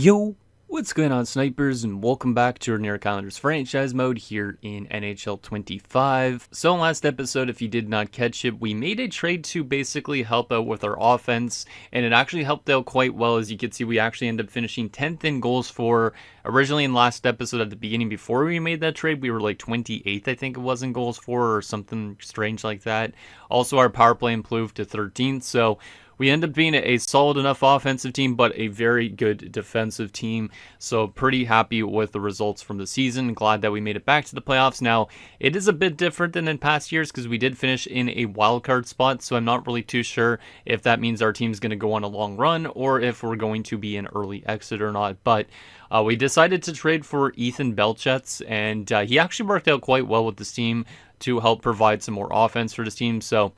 Yo, what's going on, snipers, and welcome back to our Near Calendars franchise mode here in NHL 25. So in last episode, if you did not catch it, we made a trade to basically help out with our offense, and it actually helped out quite well. As you can see, we actually ended up finishing 10th in goals for. Originally in last episode at the beginning, before we made that trade, we were like 28th, I think it was, in goals for, or something strange like that. Also, our power play improved to 13th, so we end up being a solid enough offensive team, but a very good defensive team. So pretty happy with the results from the season. Glad that we made it back to the playoffs. Now, it is a bit different than in past years because we did finish in a wild card spot. So I'm not really too sure if that means our team's going to go on a long run or if we're going to be an early exit or not. But we decided to trade for Ethan Belchetz, and he actually worked out quite well with this team to help provide some more offense for this team. So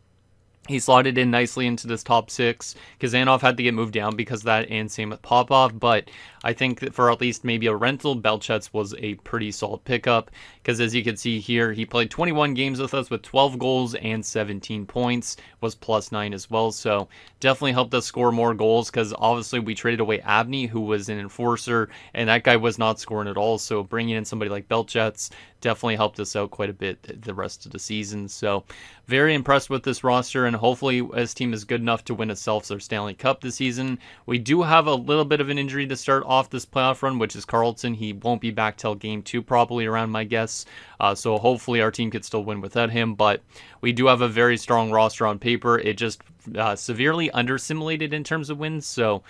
he slotted in nicely into this top six. Kazanov had to get moved down because of that, and same with Popov. But I think that for at least maybe a rental, Belchetz was a pretty solid pickup. Because as you can see here, he played 21 games with us with 12 goals and 17 points. Was +9 as well. So definitely helped us score more goals. Because obviously we traded away Abney, who was an enforcer. And that guy was not scoring at all. So bringing in somebody like Belchetz definitely helped us out quite a bit the rest of the season. So very impressed with this roster, and hopefully this team is good enough to win itself their Stanley Cup this season. We do have a little bit of an injury to start off this playoff run, which is Carlson. He won't be back till game 2 probably, around my guess. So hopefully our team could still win without him, but we do have a very strong roster on paper. It just severely under-simulated in terms of wins, so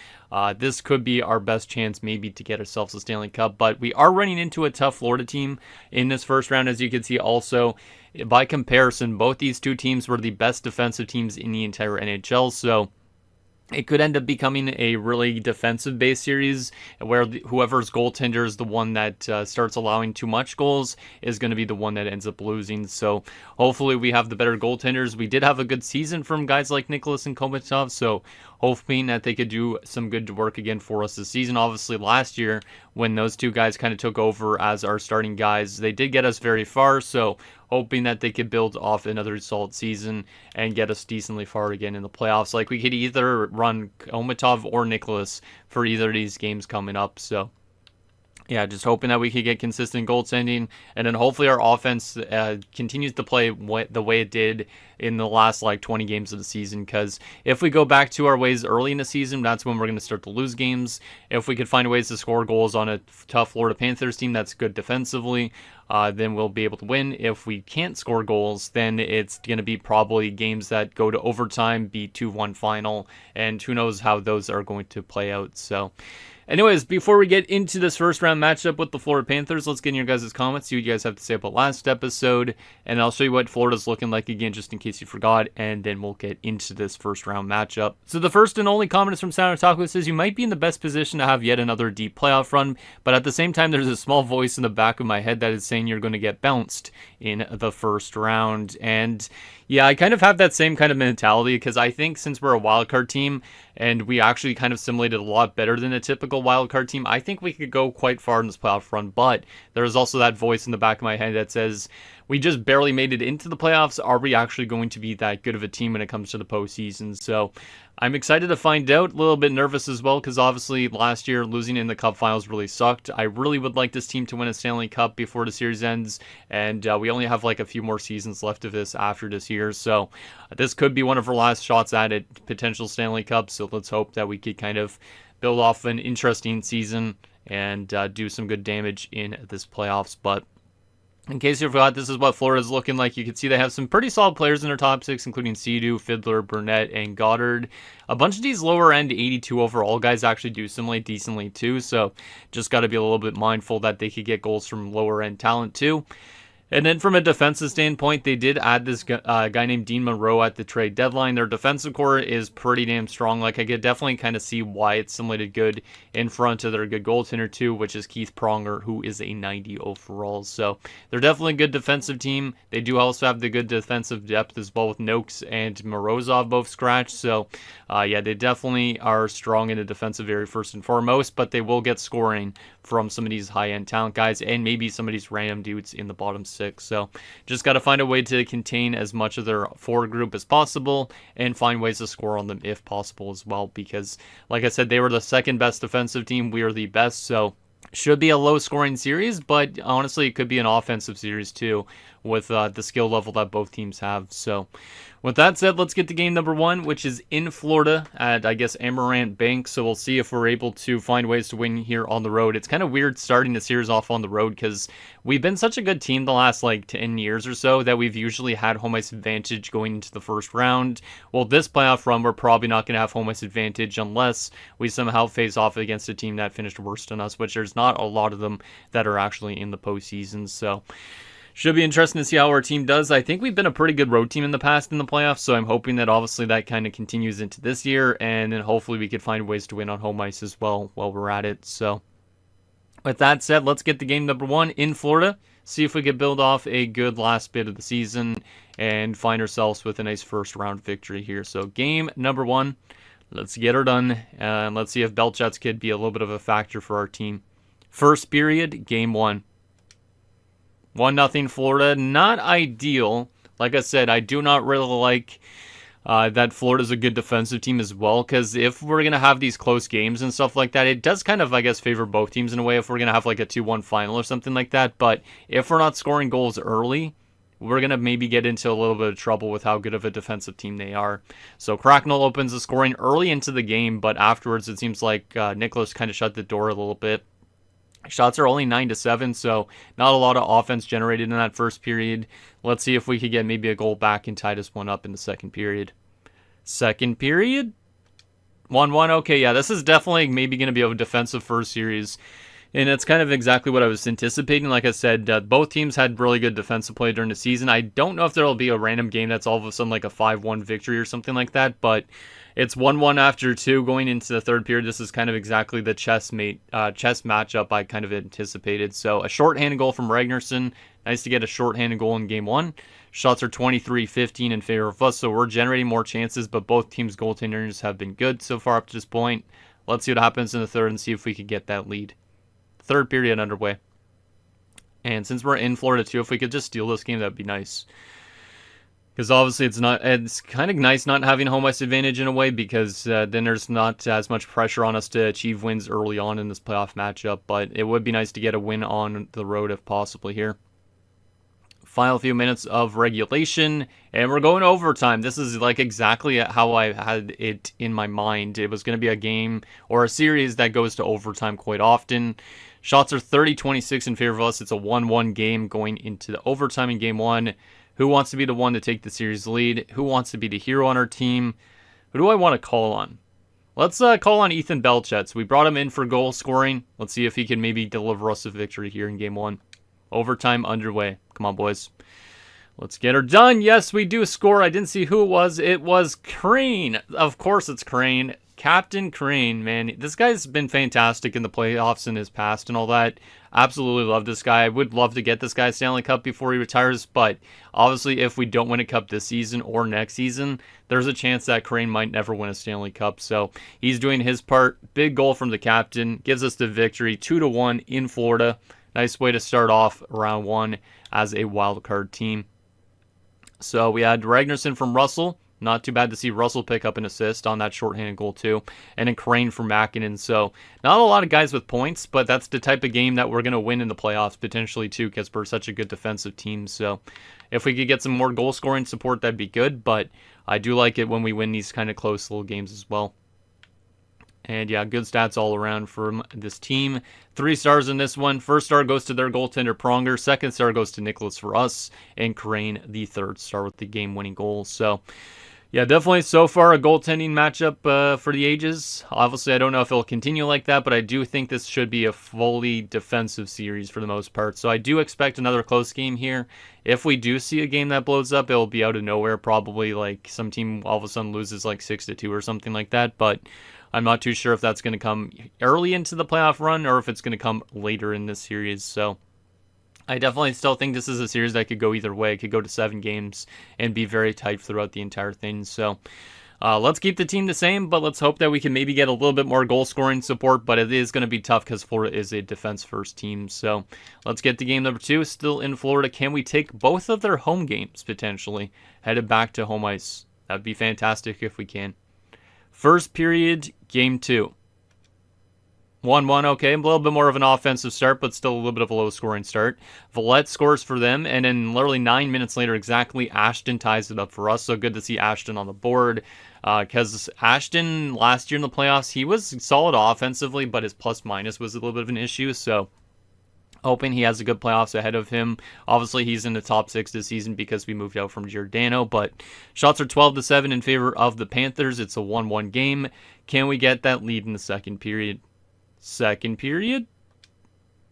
this could be our best chance maybe to get ourselves a Stanley Cup. But we are running into a tough Florida team in this first round, as you can see. Also, by comparison, both these two teams were the best defensive teams in the entire NHL, so it could end up becoming a really defensive-based series where whoever's goaltender is the one that starts allowing too much goals is going to be the one that ends up losing. So hopefully we have the better goaltenders. We did have a good season from guys like Nicholas and Komatov, so hoping that they could do some good work again for us this season. Obviously last year, when those two guys kind of took over as our starting guys, they did get us very far, so hoping that they could build off another solid season and get us decently far again in the playoffs. Like, we could either run Komatov or Nicholas for either of these games coming up. So yeah, just hoping that we could get consistent goaltending, and then hopefully our offense continues to play the way it did in the last 20 games of the season. Because if we go back to our ways early in the season, that's when we're going to start to lose games. If we could find ways to score goals on a tough Florida Panthers team that's good defensively, then we'll be able to win. If we can't score goals, then it's going to be probably games that go to overtime, be 2-1 final, and who knows how those are going to play out. So anyways, before we get into this first round matchup with the Florida Panthers, let's get in your guys' comments, see what you guys have to say about last episode, and I'll show you what Florida's looking like again, just in case you forgot, and then we'll get into this first round matchup. So the first and only comment is from Sound Taco. It says, you might be in the best position to have yet another deep playoff run, but at the same time, there's a small voice in the back of my head that is saying you're going to get bounced in the first round. And yeah, I kind of have that same kind of mentality, because I think since we're a wildcard team and we actually kind of simulated a lot better than a typical wildcard team, I think we could go quite far in this playoff run. But there's also that voice in the back of my head that says, we just barely made it into the playoffs. Are we actually going to be that good of a team when it comes to the postseason? So I'm excited to find out. A little bit nervous as well, because obviously last year losing in the Cup finals really sucked. I really would like this team to win a Stanley Cup before the series ends, and we only have a few more seasons left of this after this year. So this could be one of our last shots at a potential Stanley Cup. So let's hope that we could kind of build off an interesting season and do some good damage in this playoffs. But in case you forgot, this is what Florida's looking like. You can see they have some pretty solid players in their top six, including Sea-Doo, Fiddler, Burnett, and Goddard. A bunch of these lower-end 82 overall guys actually do simulate decently too, so just got to be a little bit mindful that they could get goals from lower-end talent too. And then from a defensive standpoint, they did add this guy named Dean Monroe at the trade deadline. Their defensive core is pretty damn strong. I could definitely kind of see why it's simulated good in front of their good goaltender too, which is Keith Pronger, who is a 90 overall. So they're definitely a good defensive team. They do also have the good defensive depth as well, with Noakes and Morozov both scratched. So yeah, they definitely are strong in the defensive area first and foremost, but they will get scoring from some of these high-end talent guys and maybe some of these random dudes in the bottom 6. So just got to find a way to contain as much of their forward group as possible and find ways to score on them if possible as well, because like I said, they were the second best defensive team. We are the best, so should be a low-scoring series, but honestly, it could be an offensive series too, with the skill level that both teams have. So with that said, let's get to game number 1, which is in Florida at, I guess, Amarant Bank. So we'll see if we're able to find ways to win here on the road. It's kind of weird starting the series off on the road because we've been such a good team the last, 10 years or so that we've usually had home ice advantage going into the first round. Well, this playoff run, we're probably not going to have home ice advantage unless we somehow face off against a team that finished worse than us, which there's not a lot of them that are actually in the postseason. So should be interesting to see how our team does. I think we've been a pretty good road team in the past in the playoffs, so I'm hoping that obviously that kind of continues into this year, and then hopefully we could find ways to win on home ice as well while we're at it. So with that said, let's get to game number 1 in Florida, see if we could build off a good last bit of the season and find ourselves with a nice first round victory here. So game number 1, let's get her done, and let's see if Belchet's could be a little bit of a factor for our team. First period, game 1. 1-0 Florida. Not ideal. Like I said, I do not really like that Florida's a good defensive team as well, because if we're going to have these close games and stuff like that, it does kind of, I guess, favor both teams in a way if we're going to have a 2-1 final or something like that. But if we're not scoring goals early, we're going to maybe get into a little bit of trouble with how good of a defensive team they are. So Cracknell opens the scoring early into the game, but afterwards it seems like Nicholas kind of shut the door a little bit. Shots are only 9-7, so not a lot of offense generated in that first period. Let's see if we could get maybe a goal back and tie this one up in the second period. Second period? 1-1. Okay, yeah, this is definitely maybe going to be a defensive first series. And it's kind of exactly what I was anticipating. Like I said, both teams had really good defensive play during the season. I don't know if there will be a random game that's all of a sudden a 5-1 victory or something like that, but it's 1-1 after 2 going into the third period. This is kind of exactly the chess matchup I kind of anticipated. So a shorthanded goal from Ragnarsson. Nice to get a shorthanded goal in game 1. Shots are 23-15 in favor of us, so we're generating more chances, but both teams' goaltenders have been good so far up to this point. Let's see what happens in the third and see if we can get that lead. Third period underway. And since we're in Florida too, if we could just steal this game, that'd be nice. Because obviously it's kind of nice not having home ice advantage in a way, because then there's not as much pressure on us to achieve wins early on in this playoff matchup. But it would be nice to get a win on the road if possible here. Final few minutes of regulation, and we're going to overtime. This is exactly how I had it in my mind. It was going to be a game or a series that goes to overtime quite often. Shots are 30-26 in favor of us. It's a 1-1 game going into the overtime in game 1. Who wants to be the one to take the series lead? Who wants to be the hero on our team? Who do I want to call on? Let's call on Ethan Belchet. We brought him in for goal scoring. Let's see if he can maybe deliver us a victory here in game 1. Overtime underway. Come on, boys. Let's get her done. Yes, we do score. I didn't see who it was. It was Crane. Of course it's Crane. Captain Crane, man. This guy's been fantastic in the playoffs in his past and all that. Absolutely love this guy. I would love to get this guy a Stanley Cup before he retires, but obviously if we don't win a cup this season or next season, there's a chance that Crane might never win a Stanley Cup. So he's doing his part. Big goal from the captain. Gives us the victory 2-1 in Florida. Nice way to start off round 1 as a wild card team. So we had Ragnarsson from Russell. Not too bad to see Russell pick up an assist on that shorthanded goal too. And then Crane from Mäkinen. So not a lot of guys with points, but that's the type of game that we're going to win in the playoffs potentially too, because we're such a good defensive team. So if we could get some more goal scoring support, that'd be good. But I do like it when we win these kind of close little games as well. And yeah, good stats all around from this team. 3 stars in this one. First star goes to their goaltender Pronger. Second star goes to Nicholas for us. And Crane, the third star with the game-winning goal. So yeah, definitely so far a goaltending matchup for the ages. Obviously, I don't know if it'll continue like that, but I do think this should be a fully defensive series for the most part. So I do expect another close game here. If we do see a game that blows up, it'll be out of nowhere. Probably like some team all of a sudden loses like 6-2 or something like that. But I'm not too sure if that's going to come early into the playoff run or if it's going to come later in this series. So I definitely still think this is a series that could go either way. It could go to 7 games and be very tight throughout the entire thing. So Let's keep the team the same, but let's hope that we can maybe get a little bit more goal scoring support, but it is going to be tough because Florida is a defense first team. So let's get to game number 2, still in Florida. Can we take both of their home games potentially headed back to home ice? That would be fantastic if we can. First period, game 2. 1-1, okay, a little bit more of an offensive start, but still a little bit of a low-scoring start. Vallette scores for them, and then literally 9 minutes later, exactly, Ashton ties it up for us. So good to see Ashton on the board, because Ashton, last year in the playoffs, he was solid offensively, but his plus-minus was a little bit of an issue, so hoping he has a good playoffs ahead of him. Obviously, he's in the top 6 this season because we moved out from Giordano, but shots are 12-7 in favor of the Panthers. It's a 1-1 game. Can we get that lead in the second period? Second period,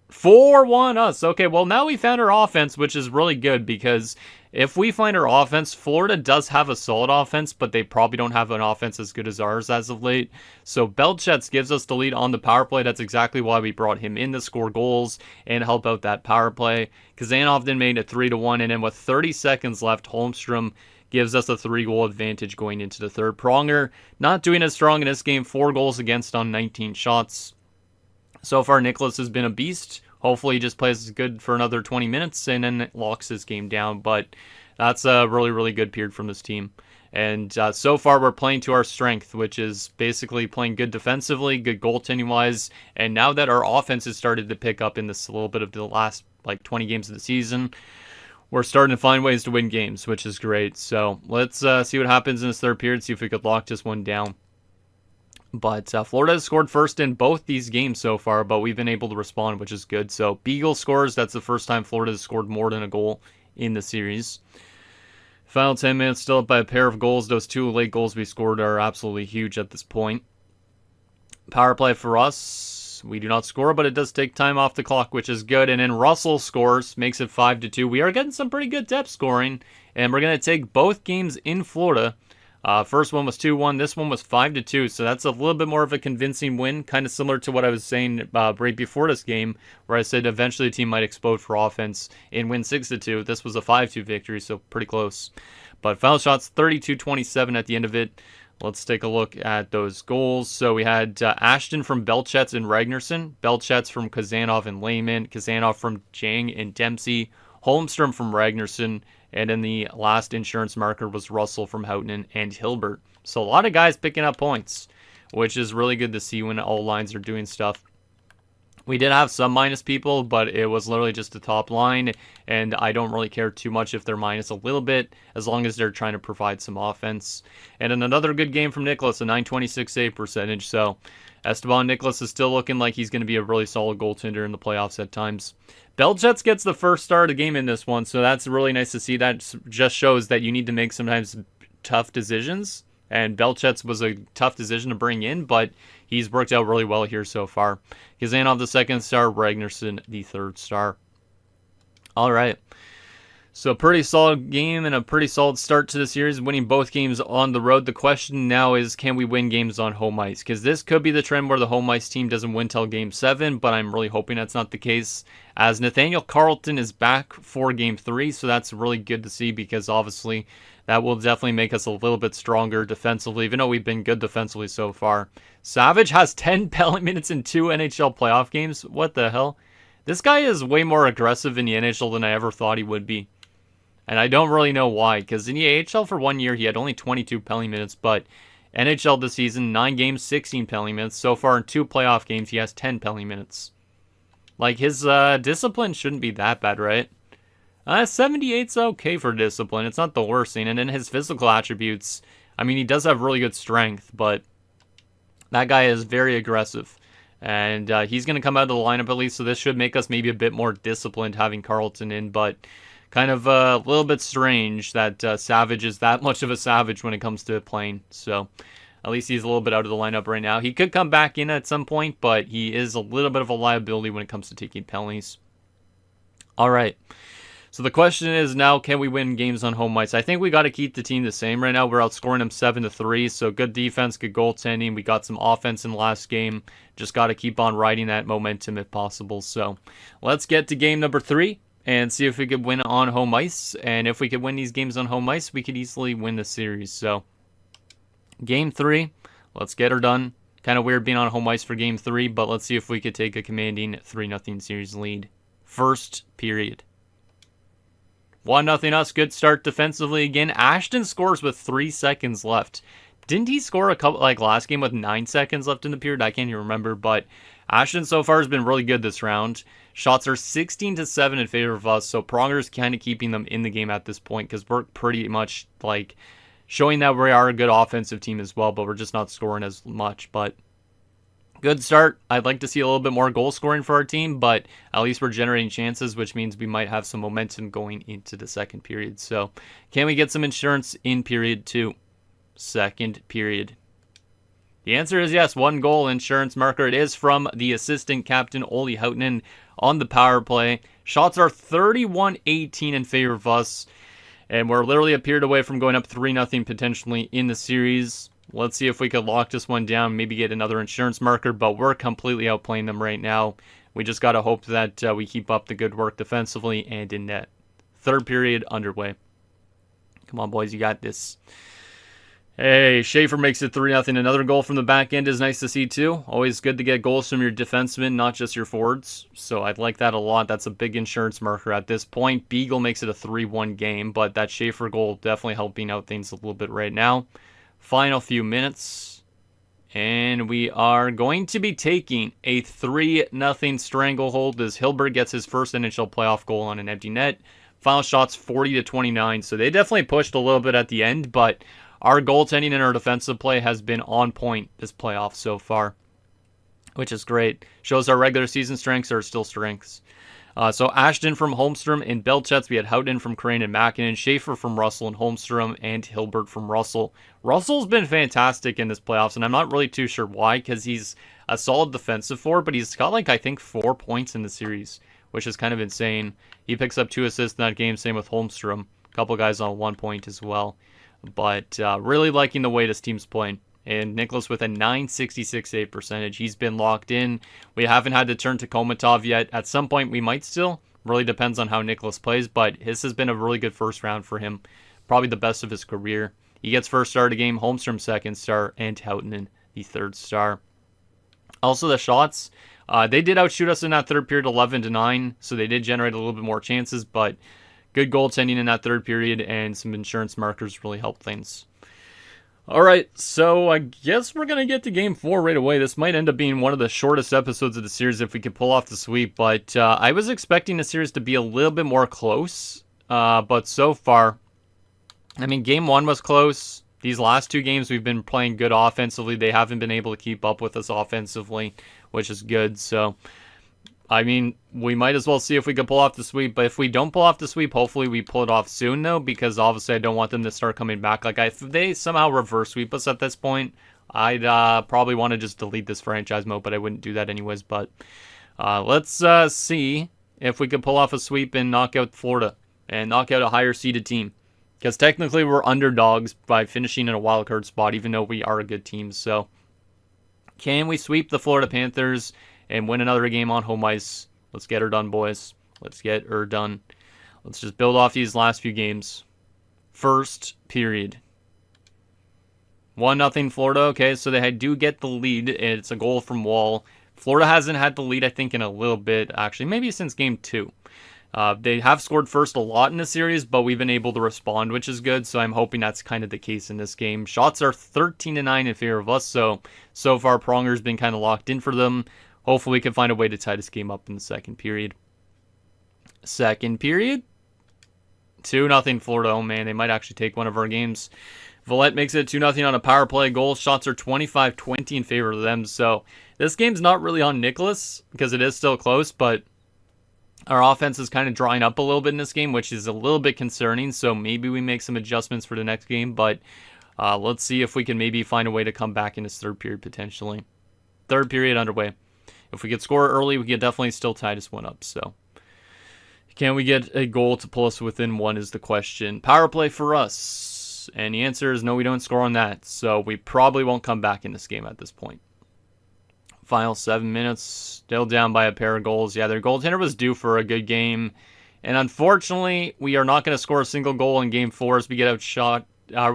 4-1 us. Okay, well, now we found our offense, which is really good because if we find our offense, Florida does have a solid offense, but they probably don't have an offense as good as ours as of late. So Belchetz gives us the lead on the power play. That's exactly why we brought him in to score goals and help out that power play. Kazanov then made it 3-1, and then with 30 seconds left, Holmstrom gives us a 3-goal advantage going into the third. Pronger not doing as strong in this game, 4 goals against on 19 shots. So far, Nicholas has been a beast. Hopefully, he just plays good for another 20 minutes and then locks his game down. But that's a really, really good period from this team. And so far, we're playing to our strength, which is basically playing good defensively, good goaltending-wise. And now that our offense has started to pick up in this a little bit of the last 20 games of the season, we're starting to find ways to win games, which is great. So let's see what happens in this third period, see if we could lock this one down. But Florida has scored first in both these games so far, but we've been able to respond, which is good. So Beagle scores. That's the first time Florida has scored more than a goal in the series. Final 10 minutes, still up by a pair of goals. Those 2 late goals we scored are absolutely huge at this point. Power play for us. We do not score, but it does take time off the clock, which is good. And then Russell scores, makes it 5-2. We are getting some pretty good depth scoring, and we're going to take both games in Florida. First one was 2-1. This one was 5-2. So that's a little bit more of a convincing win, kind of similar to what I was saying right before this game, where I said eventually the team might explode for offense and win 6-2. This was a 5-2 victory, so pretty close. But final shots 32-27 at the end of it. Let's take a look at those goals. So we had Ashton from Belchetz and Ragnarsson, Belchetz from Kazanov and Lehman, Kazanov from Jang and Dempsey, Holmstrom from Ragnarsson, and then the last insurance marker was Russell from Houghton and Hilbert. So a lot of guys picking up points, which is really good to see when all lines are doing stuff. We did have some minus people, but it was literally just the top line, and I don't really care too much if they're minus a little bit, as long as they're trying to provide some offense. And then another good game from Nicholas, a .926 save percentage, so Esteban Nicholas is still looking like he's going to be a really solid goaltender in the playoffs at times. Belchetz gets the first star of the game in this one, so that's really nice to see. That just shows that you need to make sometimes tough decisions, and Belchetz was a tough decision to bring in, but he's worked out really well here so far. Kazanov the second star, Ragnarsson the third star. All right. So pretty solid game and a pretty solid start to the series, winning both games on the road. The question now is, can we win games on home ice? Because this could be the trend where the home ice team doesn't win till Game 7, but I'm really hoping that's not the case, as Nathaniel Carlton is back for Game 3, so that's really good to see, because obviously that will definitely make us a little bit stronger defensively, even though we've been good defensively so far. Savage has 10 penalty minutes in 2 NHL playoff games. What the hell? This guy is way more aggressive in the NHL than I ever thought he would be. And I don't really know why, because in the AHL for 1 year, he had only 22 penalty minutes, but NHL this season, 9 games, 16 penalty minutes. So far in 2 playoff games, he has 10 penalty minutes. Like, his discipline shouldn't be that bad, right? 78's okay for discipline. It's not the worst thing. And then his physical attributes, I mean, he does have really good strength, but that guy is very aggressive. And he's going to come out of the lineup at least, so this should make us maybe a bit more disciplined having Carlton in, but kind of a little bit strange that Savage is that much of a savage when it comes to playing. So at least he's a little bit out of the lineup right now. He could come back in at some point, but he is a little bit of a liability when it comes to taking penalties. All right. So the question is now, can we win games on home ice? I think we got to keep the team the same right now. We're outscoring them 7-3, so good defense, good goaltending. We got some offense in the last game. Just got to keep on riding that momentum if possible. So let's get to game number 3 and see if we could win on home ice. And if we could win these games on home ice, we could easily win the series. So Game 3, let's get her done. Kind of weird being on home ice for Game 3, but let's see if we could take a commanding 3-0 series lead. First period. 1-0 us. Good start defensively again. Ashton scores with 3 seconds left. Didn't he score a couple like last game with 9 seconds left in the period? I can't even remember, but Ashton so far has been really good this round. Shots are 16-7 in favor of us, so Pronger's kind of keeping them in the game at this point because we're pretty much like showing that we are a good offensive team as well, but we're just not scoring as much. But good start. I'd like to see a little bit more goal scoring for our team, but at least we're generating chances, which means we might have some momentum going into the second period. So can we get some insurance in period 2? Second period. The answer is yes. 1 goal insurance marker. It is from the assistant captain, Olli Houtinen, on the power play. Shots are 31-18 in favor of us, and we're literally a period away from going up 3-0 potentially in the series. Let's see if we could lock this one down, maybe get another insurance marker, but we're completely outplaying them right now. We just got to hope that we keep up the good work defensively and in net. Third period underway. Come on, boys, you got this. Hey, Schaefer makes it 3-0. Another goal from the back end is nice to see, too. Always good to get goals from your defensemen, not just your forwards. So I'd like that a lot. That's a big insurance marker at this point. Beagle makes it a 3-1 game, but that Schaefer goal definitely helping out things a little bit right now. Final few minutes, and we are going to be taking a 3-0 stranglehold as Hilbert gets his first NHL playoff goal on an empty net. Final shots 40-29, so they definitely pushed a little bit at the end, but our goaltending and our defensive play has been on point this playoff so far, which is great. Shows our regular season strengths are still strengths. So Ashton from Holmstrom and Belchets. We had Houghton from Crane and Mackinnon, Schaefer from Russell and Holmstrom, and Hilbert from Russell. Russell's been fantastic in this playoffs, and I'm not really too sure why, because he's a solid defensive forward, but he's got I think 4 points in the series, which is kind of insane. He picks up 2 assists in that game, same with Holmstrom. A couple guys on 1 point as well. But really liking the way this team's playing. And Nicholas with a .966 save percentage. He's been locked in. We haven't had to turn to Komatov yet. At some point, we might still. Really depends on how Nicholas plays, but his has been a really good first round for him. Probably the best of his career. He gets first star of the game, Holmstrom second star, and Houtinen the third star. Also, the shots. They did outshoot us in that third period 11-9, so they did generate a little bit more chances, but good goaltending in that third period and some insurance markers really helped things. All right, so I guess we're going to get to Game 4 right away. This might end up being one of the shortest episodes of the series if we could pull off the sweep, but I was expecting the series to be a little bit more close, but so far, I mean, Game 1 was close. These last 2 games we've been playing good offensively. They haven't been able to keep up with us offensively, which is good, so I mean, we might as well see if we can pull off the sweep. But if we don't pull off the sweep, hopefully we pull it off soon, though, because obviously I don't want them to start coming back. Like, if they somehow reverse sweep us at this point, I'd probably want to just delete this franchise mode, but I wouldn't do that anyways. But let's see if we can pull off a sweep and knock out Florida and knock out a higher seeded team. Because technically we're underdogs by finishing in a wild card spot, even though we are a good team. So can we sweep the Florida Panthers and win another game on home ice? Let's get her done, boys. Let's get her done. Let's just build off these last few games. First period. 1-0 Florida. Okay, so they do get the lead. It's a goal from Wall. Florida hasn't had the lead, I think, in a little bit, actually. Maybe since Game 2. They have scored first a lot in the series, but we've been able to respond, which is good. So I'm hoping that's kind of the case in this game. Shots are 13-9 in favor of us. So far, Pronger's been kind of locked in for them. Hopefully, we can find a way to tie this game up in the second period. Second period. 2-0 Florida. Oh, man, they might actually take one of our games. Villette makes it 2-0 on a power play goal. Shots are 25-20 in favor of them. So this game's not really on Nicholas because it is still close, but our offense is kind of drying up a little bit in this game, which is a little bit concerning. So maybe we make some adjustments for the next game, but let's see if we can maybe find a way to come back in this third period potentially. Third period underway. If we could score early, we could definitely still tie this one up. So, can we get a goal to pull us within one is the question. Power play for us. And the answer is no, we don't score on that. So, we probably won't come back in this game at this point. Final 7 minutes. Still down by a pair of goals. Yeah, their goaltender was due for a good game. And unfortunately, we are not going to score a single goal in Game 4 as we get outshot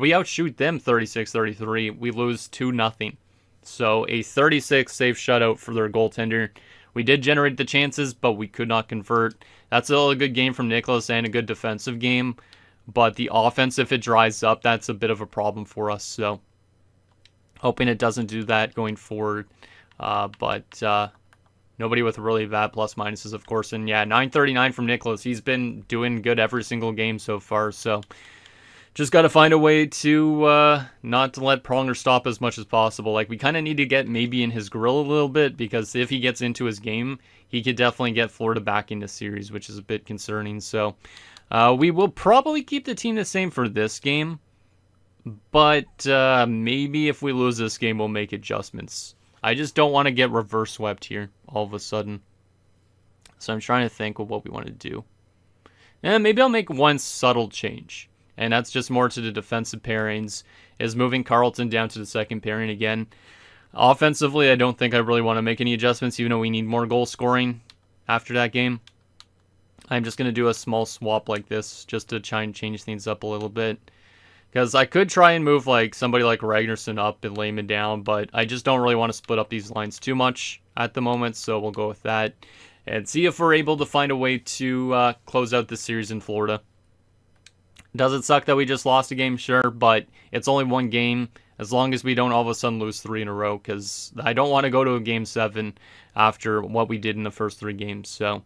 we outshoot them 36-33. We lose 2-0. So a 36 save shutout for their goaltender. We did generate the chances, but we could not convert. That's still a good game from Nicholas and a good defensive game. But the offense, if it dries up, that's a bit of a problem for us. So hoping it doesn't do that going forward. But nobody with really bad plus minuses, of course. And yeah, 939 from Nicholas. He's been doing good every single game so far. So just got to find a way to not to let Pronger stop as much as possible. Like, we kind of need to get maybe in his grill a little bit, because if he gets into his game, he could definitely get Florida back in the series, which is a bit concerning. So we will probably keep the team the same for this game, but maybe if we lose this game, we'll make adjustments. I just don't want to get reverse swept here all of a sudden. So I'm trying to think of what we want to do. And maybe I'll make one subtle change. And that's just more to the defensive pairings, is moving Carlton down to the second pairing again. Offensively, I don't think I really want to make any adjustments, even though we need more goal scoring after that game. I'm just going to do a small swap like this, just to try and change things up a little bit. Because I could try and move like somebody like Ragnarsson up and Lehman down, but I just don't really want to split up these lines too much at the moment, so we'll go with that. And see if we're able to find a way to close out this series in Florida. Does it suck that we just lost a game? Sure, but it's only one game, as long as we don't all of a sudden lose 3 in a row, because I don't want to go to a Game 7 after what we did in the first 3 games. So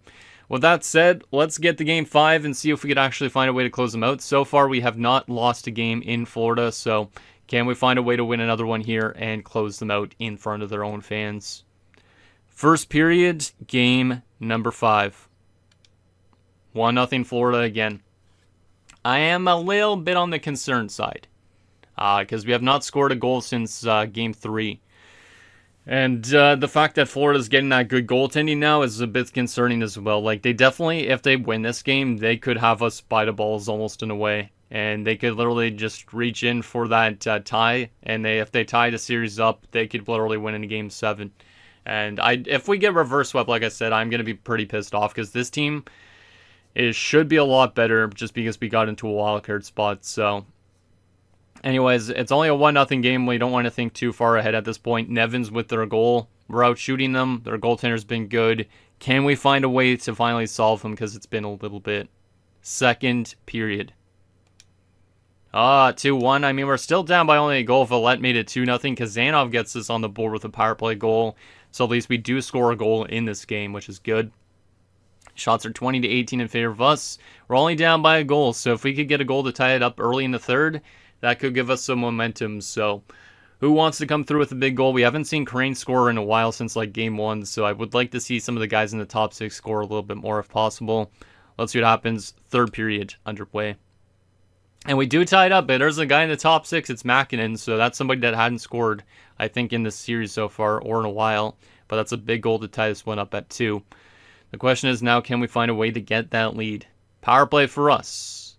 with that said, let's get to Game 5 and see if we could actually find a way to close them out. So far, we have not lost a game in Florida, so can we find a way to win another one here and close them out in front of their own fans? First period, game number 5. 1-0 Florida again. I am a little bit on the concerned side, because we have not scored a goal since Game 3. And the fact that Florida's getting that good goaltending now is a bit concerning as well. Like, they definitely, if they win this game, they could have us by the balls almost in a way. And they could literally just reach in for that tie. And if they tie the series up, they could literally win in Game 7. And if we get reverse swept, like I said, I'm going to be pretty pissed off, because this team should be a lot better just because we got into a wildcard spot. So anyways, it's only a 1-0 game. We don't want to think too far ahead at this point. Nevin's with their goal. We're out shooting them. Their goaltender's been good. Can we find a way to finally solve them, because it's been a little bit. Second period. 2-1. I mean, we're still down by only a goal. Valette made it 2-0. Kazanov gets us on the board with a power play goal. So at least we do score a goal in this game, which is good. Shots are 20-18 in favor of us. We're only down by a goal, so if we could get a goal to tie it up early in the third, that could give us some momentum. So who wants to come through with a big goal? We haven't seen Crane score in a while since like Game 1, so I would like to see some of the guys in the top 6 score a little bit more if possible. Let's see what happens. Third period underway. And we do tie it up, but there's a guy in the top 6. It's Makinen, so that's somebody that hadn't scored, I think, in this series so far or in a while. But that's a big goal to tie this one up at 2. The question is now, can we find a way to get that lead? Power play for us.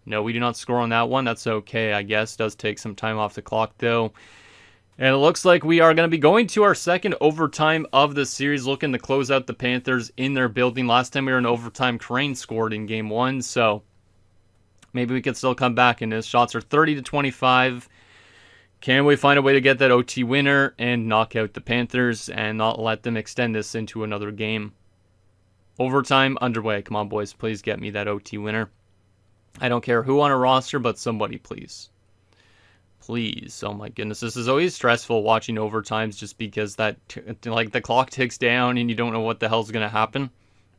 No, we do not score on that one. That's okay, I guess. Does take some time off the clock, though. And it looks like we are going to be going to our second overtime of the series, looking to close out the Panthers in their building. Last time we were in overtime, Crane scored in Game 1, so maybe we could still come back in this. Shots are 30-25. Can we find a way to get that OT winner and knock out the Panthers and not let them extend this into another game? Overtime underway. Come on, boys. Please get me that OT winner. I don't care who on a roster, but somebody, please. Please. Oh, my goodness. This is always stressful watching overtimes just because that, like, the clock ticks down and you don't know what the hell's going to happen.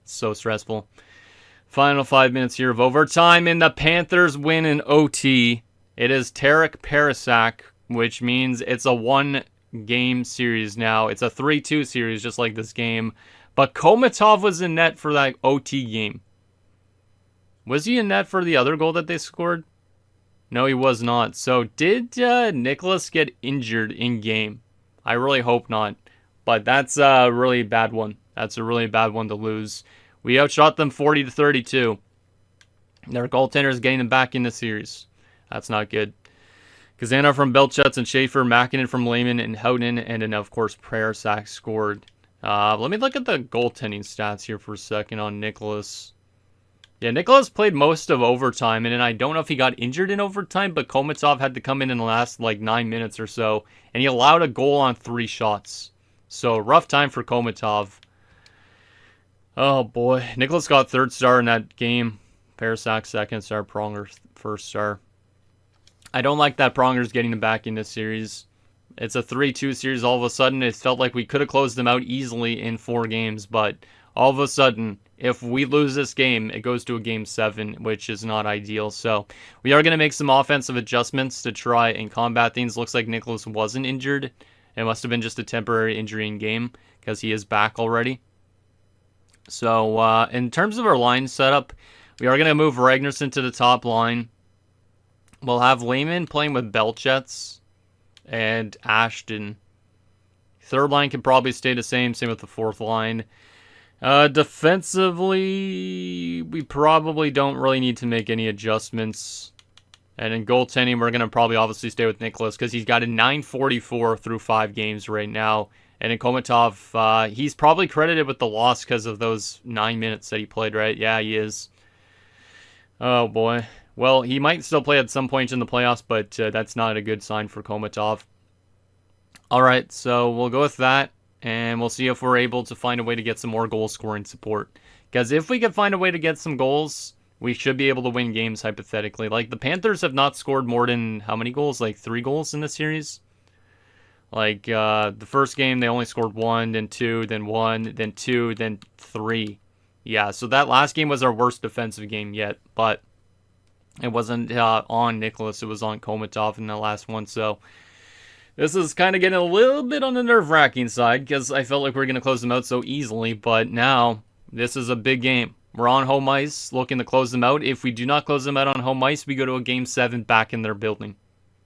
It's so stressful. Final 5 minutes here of overtime, and the Panthers win in OT. It is Tarek Parasak, which means it's a 1-game series now. It's a 3-2 series, just like this game. But Komatov was in net for that OT game. Was he in net for the other goal that they scored? No, he was not. So did Nicholas get injured in game? I really hope not. But that's a really bad one. That's a really bad one to lose. We outshot them 40-32. Their goaltender is getting them back in the series. That's not good. Kazanov from Belchutz and Schaefer, Makinen from Lehman and Houghton, and then of course Prayersack scored. Let me look at the goaltending stats here for a second on Nicholas. Yeah, Nicholas played most of overtime, and then I don't know if he got injured in overtime, but Komatov had to come in the last, 9 minutes or so, and he allowed a goal on 3 shots. So, rough time for Komatov. Oh, boy. Nicholas got 3rd star in that game. Parasak 2nd star, Pronger 1st star. I don't like that Pronger's getting him back in this series. It's a 3-2 series. All of a sudden, it felt like we could have closed them out easily in 4 games, but all of a sudden, if we lose this game, it goes to a game 7, which is not ideal. So we are going to make some offensive adjustments to try and combat things. Looks like Nicholas wasn't injured. It must have been just a temporary injury in game because he is back already. So in terms of our line setup, we are going to move Ragnarsson to the top line. We'll have Lehman playing with Belchets and Ashton. 3rd line can probably stay the same. Same with the 4th line. Defensively, we probably don't really need to make any adjustments. And in goaltending, we're going to probably obviously stay with Nicholas because he's got a 944 through 5 games right now. And in Komatov, he's probably credited with the loss because of those 9 minutes that he played, right? Yeah, he is. Oh, boy. Well, he might still play at some point in the playoffs, but that's not a good sign for Komatov. All right, so we'll go with that. And we'll see if we're able to find a way to get some more goal scoring support. Because if we can find a way to get some goals, we should be able to win games hypothetically. Like, the Panthers have not scored more than how many goals? Like 3 goals in the series? Like, the first game, they only scored 1, then 2, then 1, then 2, then 3. Yeah, so that last game was our worst defensive game yet. But it wasn't on Nicholas. It was on Komatov in the last one, so this is kind of getting a little bit on the nerve-wracking side because I felt like we were going to close them out so easily, but now this is a big game. We're on home ice looking to close them out. If we do not close them out on home ice, we go to a game 7 back in their building.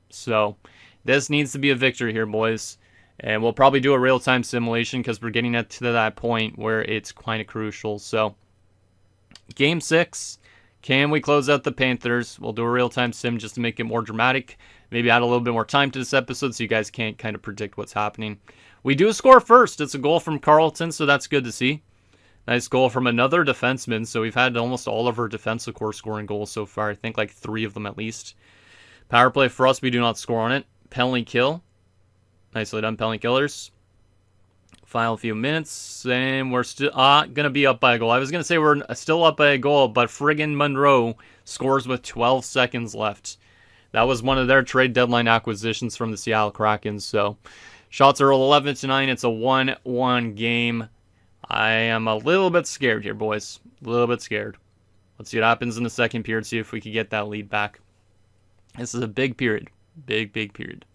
So this needs to be a victory here, boys. And we'll probably do a real-time simulation because we're getting to that point where it's kind of crucial. So game 6, can we close out the Panthers? We'll do a real-time sim just to make it more dramatic. Maybe add a little bit more time to this episode so you guys can't kind of predict what's happening. We do score first. It's a goal from Carlton, so that's good to see. Nice goal from another defenseman. So we've had almost all of our defensive core scoring goals so far. I think like 3 of them at least. Power play for us, we do not score on it. Penalty kill. Nicely done, penalty killers. Final few minutes, and we're still going to be up by a goal. I was going to say we're still up by a goal, but friggin' Monroe scores with 12 seconds left. That was one of their trade deadline acquisitions from the Seattle Kraken. So shots are 11-9. It's a 1-1 game. I am a little bit scared here, boys. A little bit scared. Let's see what happens in the second period. See if we can get that lead back. This is a big period. Big period.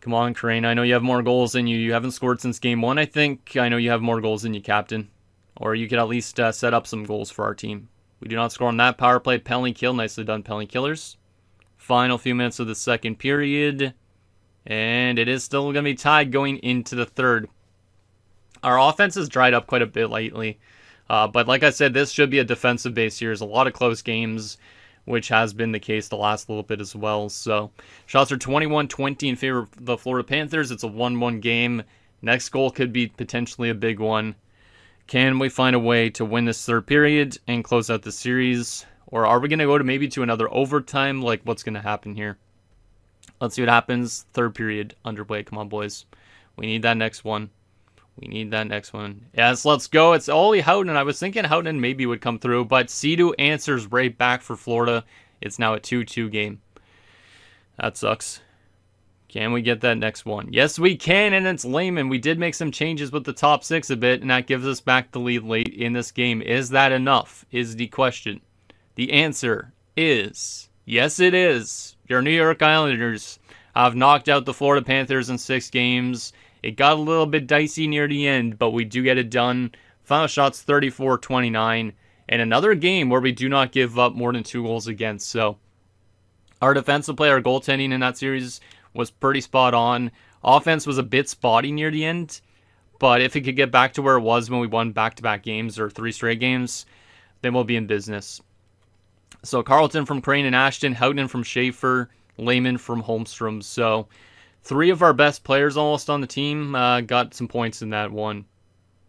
Come on, Crane. I know you have more goals than you. You haven't scored since game 1, I think. I know you have more goals than you, Captain. Or you could at least set up some goals for our team. We do not score on that power play. Penalty kill. Nicely done, penalty killers. Final few minutes of the second period. And it is still going to be tied going into the third. Our offense has dried up quite a bit lately. But like I said, this should be a defensive base here. There's a lot of close games, which has been the case the last little bit as well. So shots are 21-20 in favor of the Florida Panthers. It's a 1-1 game. Next goal could be potentially a big one. Can we find a way to win this third period and close out the series? Or are we going to go to maybe to another overtime? Like, what's going to happen here? Let's see what happens. Third period underway. Come on, boys. We need that next one. We need that next one. Yes, let's go. It's Ollie Houghton. I was thinking Houghton maybe would come through, but Sidu answers right back for Florida. It's now a 2-2 game. That sucks. Can we get that next one? Yes, we can, and it's Lehman. We did make some changes with the top 6 a bit, and that gives us back the lead late in this game. Is that enough? Is the question. The answer is yes, it is. Your New York Islanders have knocked out the Florida Panthers in 6 games. It got a little bit dicey near the end, but we do get it done. Final shots 34-29. And another game where we do not give up more than 2 goals against. So our defensive play, our goaltending in that series was pretty spot on. Offense was a bit spotty near the end. But if it could get back to where it was when we won back-to-back games or 3 straight games, then we'll be in business. So Carlton from Crane and Ashton, Houghton from Schaefer, Lehman from Holmstrom. So 3 of our best players almost on the team got some points in that one.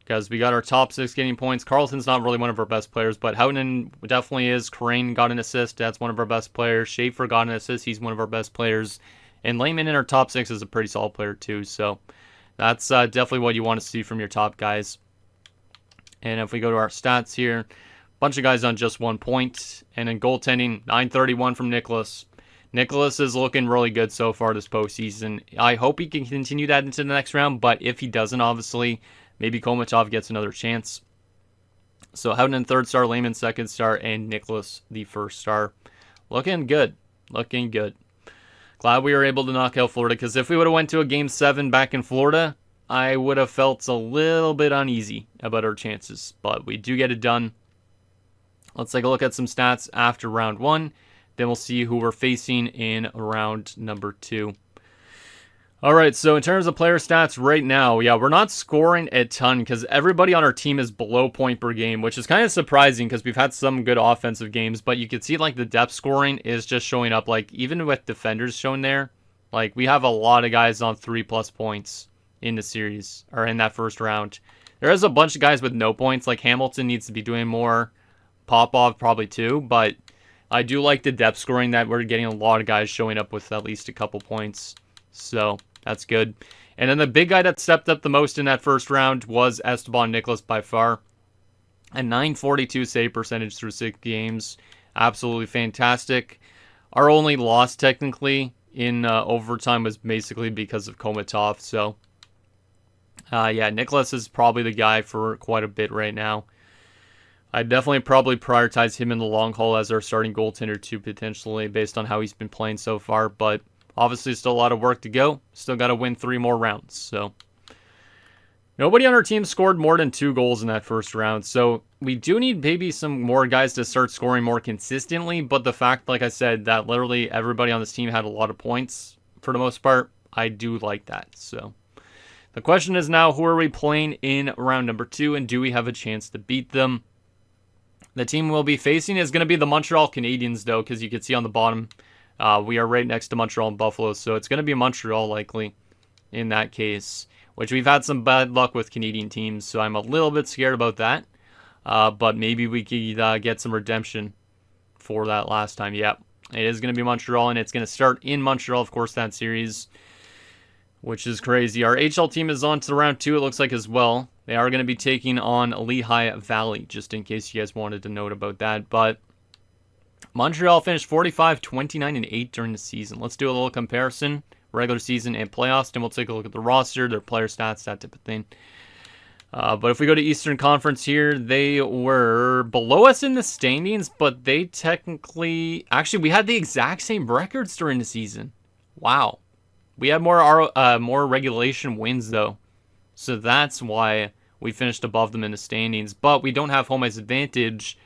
because we got our top 6 getting points. Carlton's not really one of our best players, but Houghton definitely is. Crane got an assist. That's one of our best players. Schaefer got an assist. He's one of our best players. And Lehman in our top 6 is a pretty solid player too. So that's definitely what you want to see from your top guys. And if we go to our stats here, a bunch of guys on just 1 point. And in goaltending, 931 from Nicholas. Nicholas is looking really good so far this postseason. I hope he can continue that into the next round, but if he doesn't, obviously, maybe Komatov gets another chance. So Houghton, 3rd star, Lehman 2nd star, and Nicholas the 1st star. Looking good. Looking good. Glad we were able to knock out Florida, because if we would have went to a Game 7 back in Florida, I would have felt a little bit uneasy about our chances. But we do get it done. Let's take a look at some stats after round 1. Then we'll see who we're facing in round number 2. All right, so in terms of player stats right now, yeah, we're not scoring a ton because everybody on our team is below point per game, which is kind of surprising because we've had some good offensive games, but you can see like the depth scoring is just showing up, like even with defenders shown there, like we have a lot of guys on 3+ points in the series or in that first round. There is a bunch of guys with no points, like Hamilton needs to be doing more, Popov probably too, but I do like the depth scoring that we're getting a lot of guys showing up with at least a couple points. So that's good. And then the big guy that stepped up the most in that first round was Esteban Nicholas by far. A 942 save percentage through 6 games. Absolutely fantastic. Our only loss technically in overtime was basically because of Komatov. So yeah, Nicholas is probably the guy for quite a bit right now. I'd definitely probably prioritize him in the long haul as our starting goaltender too, potentially, based on how he's been playing so far. But obviously, still a lot of work to go. Still got to win 3 more rounds. So nobody on our team scored more than 2 goals in that first round. So we do need maybe some more guys to start scoring more consistently. But the fact, like I said, that literally everybody on this team had a lot of points for the most part, I do like that. So the question is now, who are we playing in round number 2, and do we have a chance to beat them? The team we'll be facing is going to be the Montreal Canadiens, though, because you can see on the bottom, we are right next to Montreal and Buffalo, so it's going to be Montreal likely in that case, which we've had some bad luck with Canadian teams, so I'm a little bit scared about that, but maybe we could get some redemption for that last time. Yep, it is going to be Montreal, and it's going to start in Montreal, of course, that series, which is crazy. Our HL team is on to round 2, it looks like, as well. They are going to be taking on Lehigh Valley, just in case you guys wanted to note about that. But Montreal finished 45, 29, and 8 during the season. Let's do a little comparison, regular season and playoffs, and we'll take a look at the roster, their player stats, that type of thing. But if we go to Eastern Conference here, they were below us in the standings, but they technically... Actually, we had the exact same records during the season. Wow. We had more regulation wins, though. So that's why we finished above them in the standings. But we don't have home ice advantage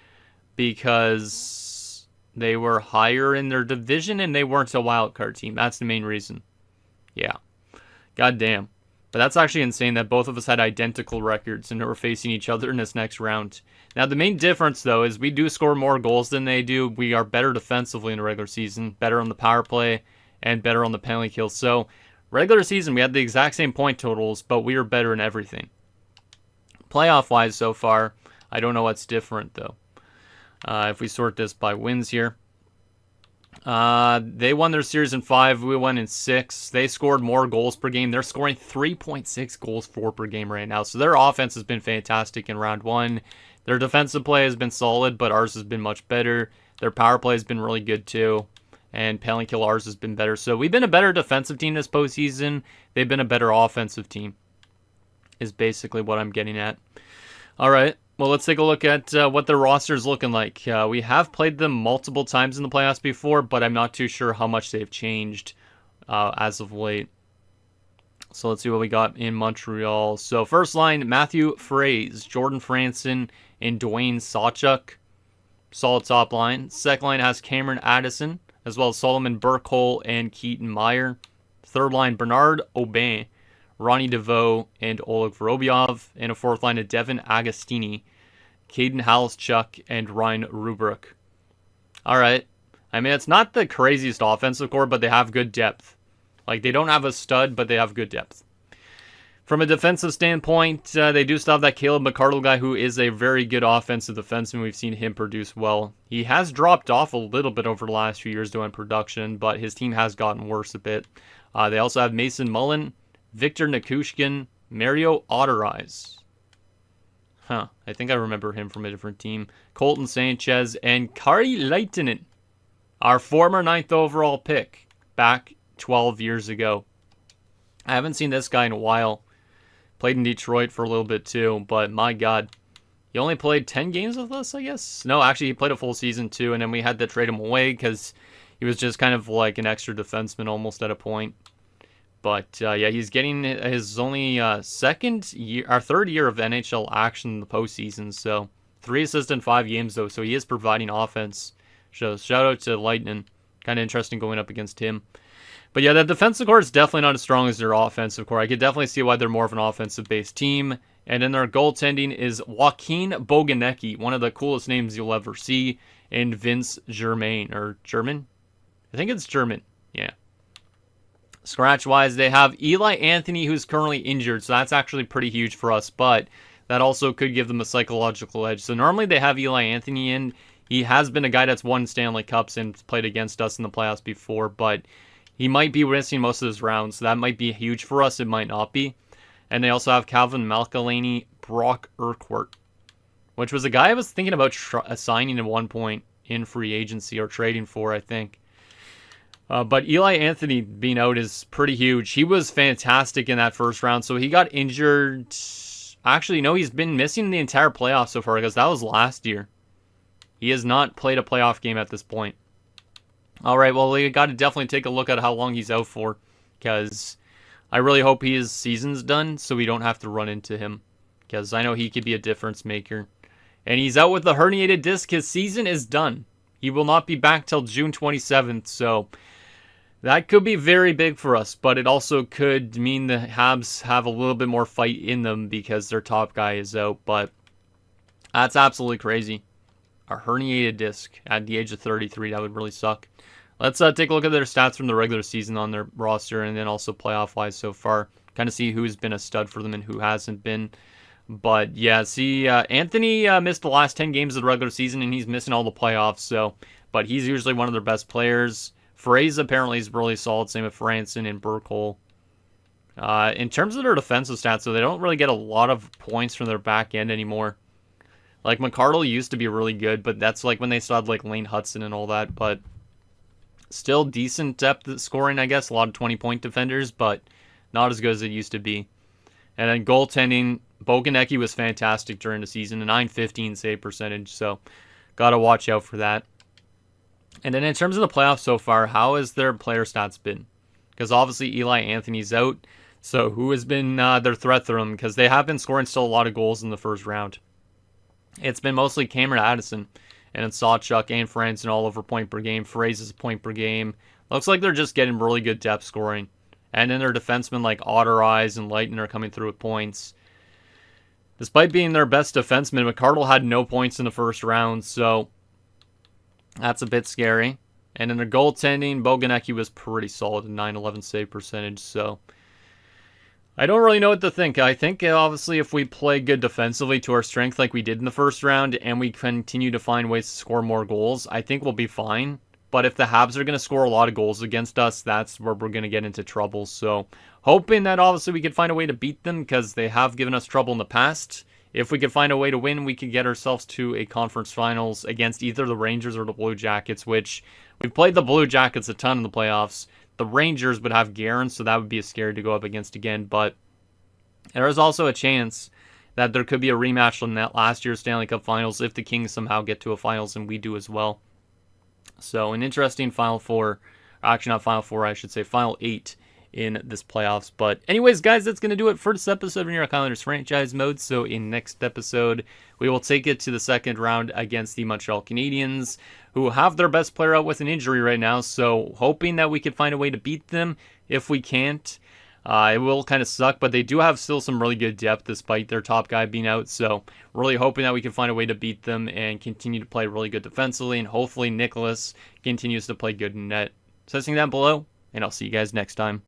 because they were higher in their division and they weren't a wild card team. That's the main reason. Yeah. God damn. But that's actually insane that both of us had identical records and we're facing each other in this next round. Now, the main difference, though, is we do score more goals than they do. We are better defensively in the regular season, better on the power play, and better on the penalty kill. So, regular season, we had the exact same point totals, but we are better in everything. Playoff-wise so far, I don't know what's different, though. If we sort this by wins here. They won their series in 5. We won in 6. They scored more goals per game. They're scoring 3.6 goals per game right now. So their offense has been fantastic in round 1. Their defensive play has been solid, but ours has been much better. Their power play has been really good, too. And penalty kill ours has been better. So we've been a better defensive team this postseason. They've been a better offensive team, is basically what I'm getting at. All right. Well, let's take a look at what their roster is looking like. We have played them multiple times in the playoffs before, but I'm not too sure how much they've changed as of late. So let's see what we got in Montreal. So first line, Matthew Fraze, Jordan Franson, and Dwayne Sawchuk. Solid top line. Second line has Cameron Addison, as well as Solomon Burkholz and Keaton Meyer. Third line, Bernard Aubin, Ronnie DeVoe, and Oleg Vorobyov. And a fourth line of Devin Agostini, Caden Halschuk, and Ryan Rubrick. All right. I mean, it's not the craziest offensive core, but they have good depth. Like, they don't have a stud, but they have good depth. From a defensive standpoint, they do still have that Caleb McArdle guy who is a very good offensive defenseman. We've seen him produce well. He has dropped off a little bit over the last few years doing production, but his team has gotten worse a bit. They also have Mason Mullen, Victor Nikushkin, Mario Otterize. I think I remember him from a different team. Colton Sanchez, and Kari Lehtinen, our former 9th overall pick back 12 years ago. I haven't seen this guy in a while. Played in Detroit for a little bit too, but my God. He only played 10 games with us, I guess? No, actually, he played a full season too, and then we had to trade him away because he was just kind of like an extra defenseman almost at a point. But yeah, he's getting his only third year of NHL action in the postseason. So 3 assists in 5 games though, so he is providing offense. So shout out to Lightning. Kind of interesting going up against him. But yeah, that defensive core is definitely not as strong as their offensive core. I could definitely see why they're more of an offensive-based team. And then their goaltending is Joaquin Boganecki, one of the coolest names you'll ever see, and Vince Germain, or German? I think it's German, yeah. Scratch-wise, they have Eli Anthony, who's currently injured, so that's actually pretty huge for us, but that also could give them a psychological edge. So normally they have Eli Anthony in. He has been a guy that's won Stanley Cups and played against us in the playoffs before, but he might be missing most of his rounds, so that might be huge for us. It might not be. And they also have Calvin Malkalani, Brock Urquhart, which was a guy I was thinking about signing at one point in free agency or trading for, I think. But Eli Anthony being out is pretty huge. He was fantastic in that first round, so he got injured. Actually, no, he's been missing the entire playoffs so far because that was last year. He has not played a playoff game at this point. All right, well, we got to definitely take a look at how long he's out for, because I really hope his season's done so we don't have to run into him, because I know he could be a difference maker. And he's out with a herniated disc. His season is done. He will not be back till June 27th, so that could be very big for us, but it also could mean the Habs have a little bit more fight in them because their top guy is out, but that's absolutely crazy. A herniated disc at the age of 33, that would really suck. Let's take a look at their stats from the regular season on their roster and then also playoff-wise so far. Kind of see who's been a stud for them and who hasn't been. But yeah, see, Anthony missed the last 10 games of the regular season and he's missing all the playoffs. So, but he's usually one of their best players. Fraze apparently is really solid. Same with Franson and Burkle. In terms of their defensive stats, so they don't really get a lot of points from their back end anymore. Like McArdle used to be really good, but that's like when they still had like Lane Hudson and all that. But still decent depth scoring, I guess. A lot of 20-point defenders, but not as good as it used to be. And then goaltending, Boganecki was fantastic during the season, a .915 save percentage, so got to watch out for that. And then in terms of the playoffs so far, how has their player stats been? Because obviously Eli Anthony's out, so who has been their threat through them? Because they have been scoring still a lot of goals in the first round. It's been mostly Cameron Addison and then Sawchuk and Franson all over point per game. Fraze is point per game. Looks like they're just getting really good depth scoring. And then their defensemen like Otterize and Lightning are coming through with points. Despite being their best defenseman, McArdle had no points in the first round, so that's a bit scary. And in their goaltending, Boganecki was pretty solid, a .911 save percentage, so I don't really know what to think. I think, obviously, if we play good defensively to our strength like we did in the first round and we continue to find ways to score more goals, I think we'll be fine. But if the Habs are going to score a lot of goals against us, that's where we're going to get into trouble. So hoping that, obviously, we could find a way to beat them because they have given us trouble in the past. If we could find a way to win, we could get ourselves to a conference finals against either the Rangers or the Blue Jackets, which we've played the Blue Jackets a ton in the playoffs. The Rangers would have Guerin, so that would be scary to go up against again. But there is also a chance that there could be a rematch from that last year's Stanley Cup Finals if the Kings somehow get to a finals, and we do as well. So an interesting Final Four, actually not Final Four, I should say Final 8 in this playoffs. But anyways, guys, that's going to do it for this episode of New York Islanders franchise mode. So in next episode, we will take it to the second round against the Montreal Canadiens, who have their best player out with an injury right now. So hoping that we can find a way to beat them. If we can't, it will kind of suck, but they do have still some really good depth despite their top guy being out. So really hoping that we can find a way to beat them and continue to play really good defensively. And hopefully Nicholas continues to play good in net. So that's down below, and I'll see you guys next time.